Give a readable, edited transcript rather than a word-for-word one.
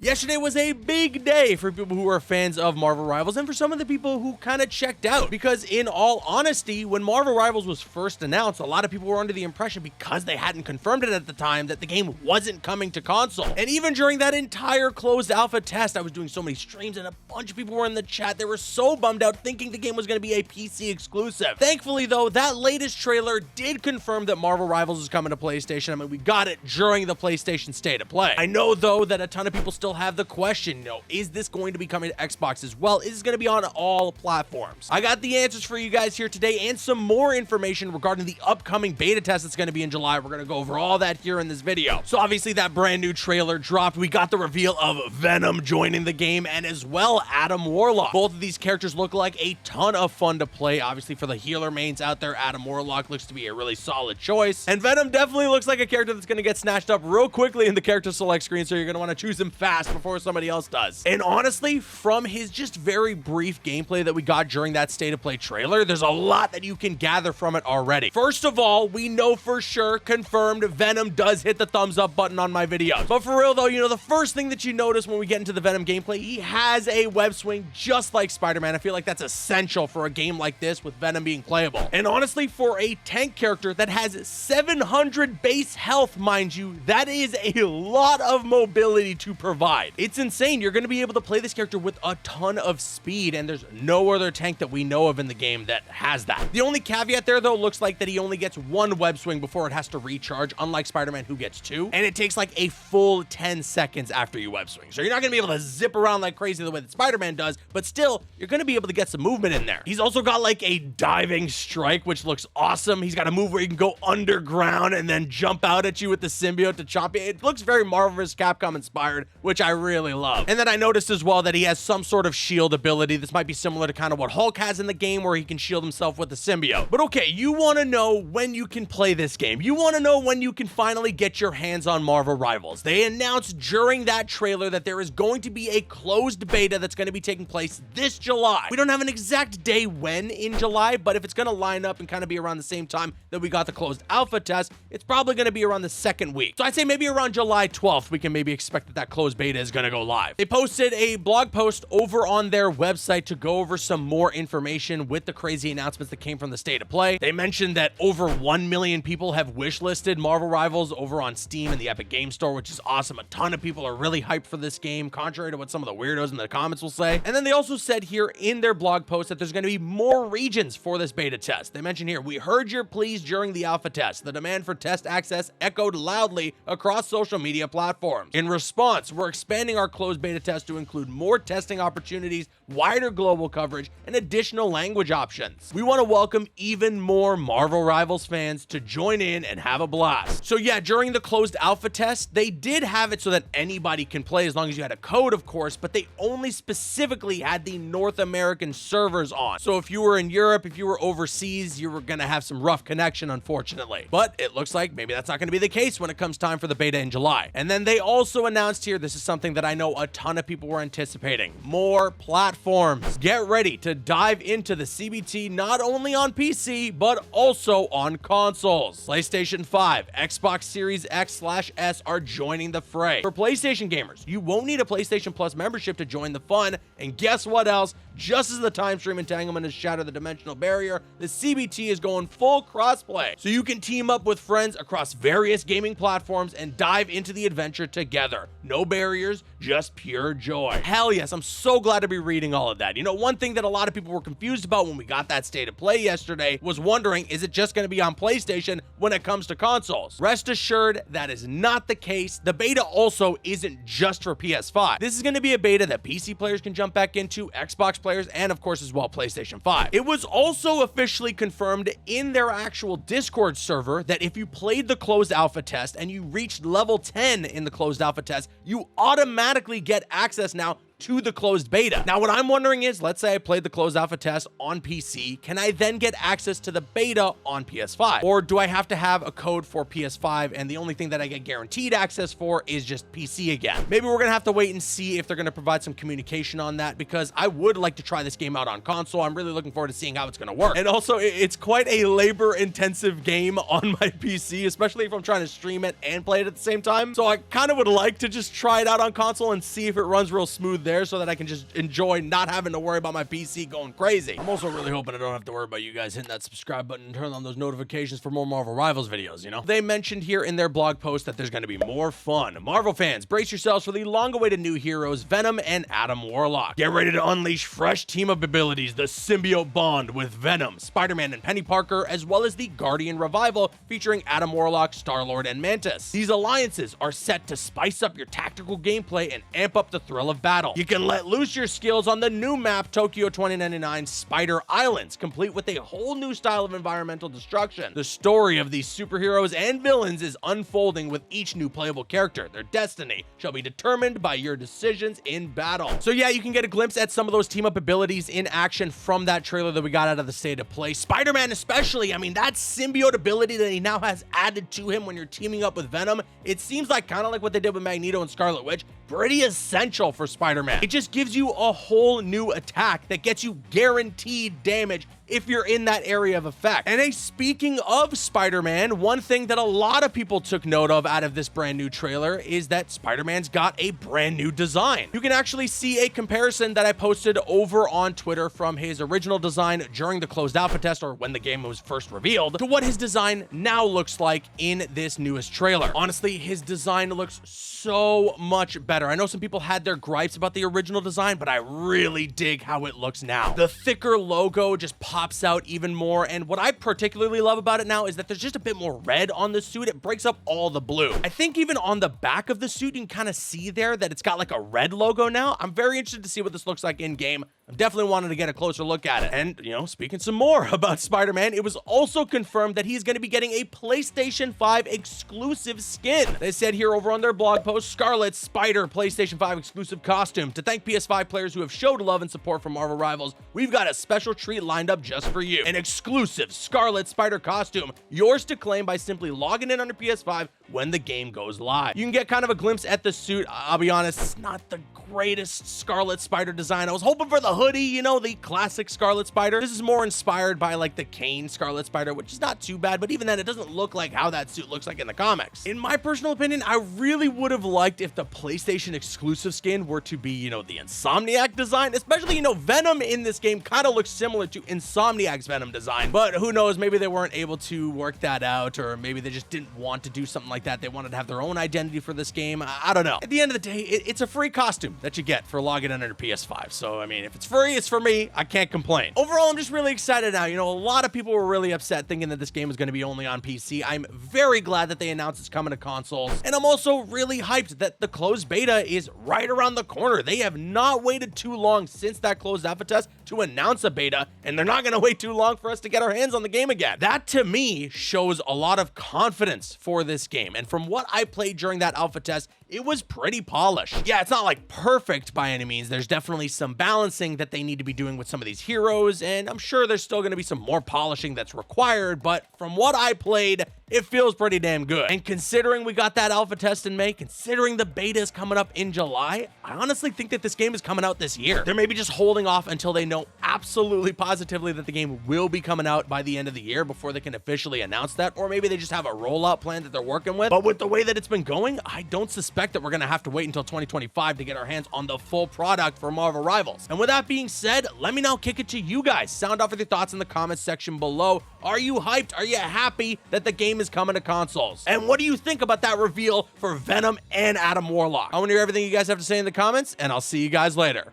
Yesterday was a big day for people who are fans of Marvel Rivals and for some of the people who kind of checked out, because in all honesty, when Marvel Rivals was first announced, a lot of people were under the impression, because they hadn't confirmed it at the time, that the game wasn't coming to console. And even during that entire closed alpha test, I was doing so many streams and a bunch of people were in the chat. They were so bummed out thinking the game was going to be a PC exclusive. Thankfully though, that latest trailer did confirm that Marvel Rivals is coming to PlayStation. I mean, we got it during the PlayStation State of Play. I know though that a ton of people still have the question, is this going to be coming to Xbox as well? Is this going to be on all platforms? I got the answers for you guys here today and some more information regarding the upcoming beta test that's going to be in July. We're going to go over all that here in this video. So obviously that brand new trailer dropped. We got the reveal of Venom joining the game and as well Adam Warlock. Both of these characters look like a ton of fun to play. Obviously for the healer mains out there, Adam Warlock looks to be a really solid choice. And Venom definitely looks like a character that's going to get snatched up real quickly in the character select screen, so you're going to want to choose him fast before somebody else does. And honestly, from his just very brief gameplay that we got during that State of Play trailer, there's a lot that you can gather from it already. First of all, we know for sure, confirmed, Venom does hit the thumbs up button on my videos. But for real though, the first thing that you notice when we get into the Venom gameplay, he has a web swing just like Spider-Man. I feel like that's essential for a game like this with Venom being playable. And honestly, for a tank character that has 700 base health, mind you, that is a lot of mobility to provide. It's insane. You're going to be able to play this character with a ton of speed, and there's no other tank that we know of in the game that has that. The only caveat there, though, looks like that he only gets one web swing before it has to recharge, unlike Spider-Man, who gets two, and it takes like a full 10 seconds after you web swing. So you're not going to be able to zip around like crazy the way that Spider-Man does, but still, you're going to be able to get some movement in there. He's also got like a diving strike, which looks awesome. He's got a move where he can go underground and then jump out at you with the symbiote to chop you. It looks very Marvel vs. Capcom inspired, which I really love. And then I noticed as well that he has some sort of shield ability. This might be similar to kind of what Hulk has in the game, where he can shield himself with the symbiote. But okay, you want to know when you can play this game. You want to know when you can finally get your hands on Marvel Rivals. They announced during that trailer that there is going to be a closed beta that's going to be taking place this July. We don't have an exact day when in July, but if it's going to line up and kind of be around the same time that we got the closed alpha test, it's probably going to be around the second week. So I'd say maybe around July 12th, we can maybe expect that closed beta is going to go live. They posted a blog post over on their website to go over some more information with the crazy announcements that came from the State of Play. They mentioned that over 1 million people have wishlisted Marvel Rivals over on Steam and the Epic Game Store, which is awesome. A ton of people are really hyped for this game, contrary to what some of the weirdos in the comments will say. And then they also said here in their blog post that there's going to be more regions for this beta test. They mentioned here, we heard your pleas during the alpha test. The demand for test access echoed loudly across social media platforms. In response, we're expanding our closed beta test to include more testing opportunities, wider global coverage, and additional language options. We want to welcome even more Marvel Rivals fans to join in and have a blast. So yeah, during the closed alpha test, they did have it so that anybody can play as long as you had a code, of course, but they only specifically had the North American servers on. So if you were in Europe, if you were overseas, you were going to have some rough connection, unfortunately. But it looks like maybe that's not going to be the case when it comes time for the beta in July. And then they also announced here, this is something that I know a ton of people were anticipating, more platforms. Get ready to dive into the CBT not only on PC, but also on consoles. PlayStation 5, Xbox Series X/S are joining the fray. For PlayStation gamers, you won't need a PlayStation Plus membership to join the fun, and guess what else? Just as the time stream entanglement has shattered the dimensional barrier, the CBT is going full crossplay, so you can team up with friends across various gaming platforms and dive into the adventure together. No barriers, just pure joy. Hell yes, I'm so glad to be reading all of that. One thing that a lot of people were confused about when we got that State of Play yesterday was wondering, is it just going to be on PlayStation when it comes to consoles? Rest assured, that is not the case. The beta also isn't just for PS5. This is going to be a beta that PC players can jump back into, Xbox players, and of course as well PlayStation 5. It was also officially confirmed in their actual Discord server that if you played the closed alpha test and you reached level 10 in the closed alpha test, you automatically get access now to the closed beta. Now, what I'm wondering is, let's say I played the closed alpha test on PC, can I then get access to the beta on PS5? Or do I have to have a code for PS5 and the only thing that I get guaranteed access for is just PC again? Maybe we're gonna have to wait and see if they're gonna provide some communication on that, because I would like to try this game out on console. I'm really looking forward to seeing how it's gonna work. And also, it's quite a labor-intensive game on my PC, especially if I'm trying to stream it and play it at the same time. So I kind of would like to just try it out on console and see if it runs real smooth there so that I can just enjoy not having to worry about my PC going crazy. I'm also really hoping I don't have to worry about you guys hitting that subscribe button and turn on those notifications for more Marvel Rivals videos, you know? They mentioned here in their blog post that there's going to be more fun. Marvel fans, brace yourselves for the long-awaited new heroes, Venom and Adam Warlock. Get ready to unleash fresh team-up abilities, the symbiote bond with Venom, Spider-Man and Penny Parker, as well as the Guardian Revival featuring Adam Warlock, Star-Lord, and Mantis. These alliances are set to spice up your tactical gameplay and amp up the thrill of battle. You can let loose your skills on the new map, Tokyo 2099 Spider Islands, complete with a whole new style of environmental destruction. The story of these superheroes and villains is unfolding with each new playable character. Their destiny shall be determined by your decisions in battle. So yeah, you can get a glimpse at some of those team-up abilities in action from that trailer that we got out of the state of play. Spider-Man especially, I mean, that symbiote ability that he now has added to him when you're teaming up with Venom, it seems like kind of like what they did with Magneto and Scarlet Witch, pretty essential for Spider-Man. It just gives you a whole new attack that gets you guaranteed damage if you're in that area of effect. And speaking of Spider-Man, one thing that a lot of people took note of out of this brand new trailer is that Spider-Man's got a brand new design. You can actually see a comparison that I posted over on Twitter from his original design during the closed alpha test, or when the game was first revealed, to what his design now looks like in this newest trailer. Honestly, his design looks so much better. I know some people had their gripes about the original design, but I really dig how it looks now. The thicker logo just pops out even more, and what I particularly love about it now is that there's just a bit more red on the suit. It breaks up all the blue. I think even on the back of the suit, you can kind of see there that it's got like a red logo now. I'm very interested to see what this looks like in game. I'm definitely wanting to get a closer look at it. And, you know, speaking some more about Spider-Man, it was also confirmed that he's going to be getting a PlayStation 5 exclusive skin. They said here over on their blog post, Scarlet's Spider PlayStation 5 exclusive costume. To thank PS5 players who have showed love and support for Marvel Rivals, we've got a special treat lined up just for you. An exclusive Scarlet Spider costume, yours to claim by simply logging in on your PS5 when the game goes live. You can get kind of a glimpse at the suit. I'll be honest, it's not the greatest Scarlet Spider design. I was hoping for the hoodie, you know, the classic Scarlet Spider. This is more inspired by like the Kane Scarlet Spider, which is not too bad, but even then it doesn't look like how that suit looks like in the comics. In my personal opinion, I really would have liked if the PlayStation exclusive skin were to be, you know, the Insomniac design, especially, you know, Venom in this game kind of looks similar to Insomniac's Venom design, but who knows, maybe they weren't able to work that out, or maybe they just didn't want to do something like that. They wanted to have their own identity for this game. I don't know. At the end of the day, it's a free costume that you get for logging in on your PS5. So, I mean, if it's free, it's for me. I can't complain. Overall, I'm just really excited now. You know, a lot of people were really upset thinking that this game was going to be only on PC. I'm very glad that they announced it's coming to consoles. And I'm also really hyped that the closed beta is right around the corner. They have not waited too long since that closed alpha test to announce a beta, and they're not going to wait too long for us to get our hands on the game again. That, to me, shows a lot of confidence for this game. And from what I played during that alpha test, it was pretty polished. Yeah, it's not like perfect by any means. There's definitely some balancing that they need to be doing with some of these heroes, and I'm sure there's still going to be some more polishing that's required, but from what I played, it feels pretty damn good. And considering we got that alpha test in May, considering the beta is coming up in July, I honestly think that this game is coming out this year. They're maybe just holding off until they know absolutely positively that the game will be coming out by the end of the year before they can officially announce that, or maybe they just have a rollout plan that they're working with. But with the way that it's been going, I don't suspect that we're going to have to wait until 2025 to get our hands on the full product for Marvel Rivals. And with that being said, let me now kick it to you guys. Sound off with your thoughts in the comments section below. Are you hyped? Are you happy that the game is coming to consoles? And what do you think about that reveal for Venom and Adam Warlock? I want to hear everything you guys have to say in the comments, and I'll see you guys later.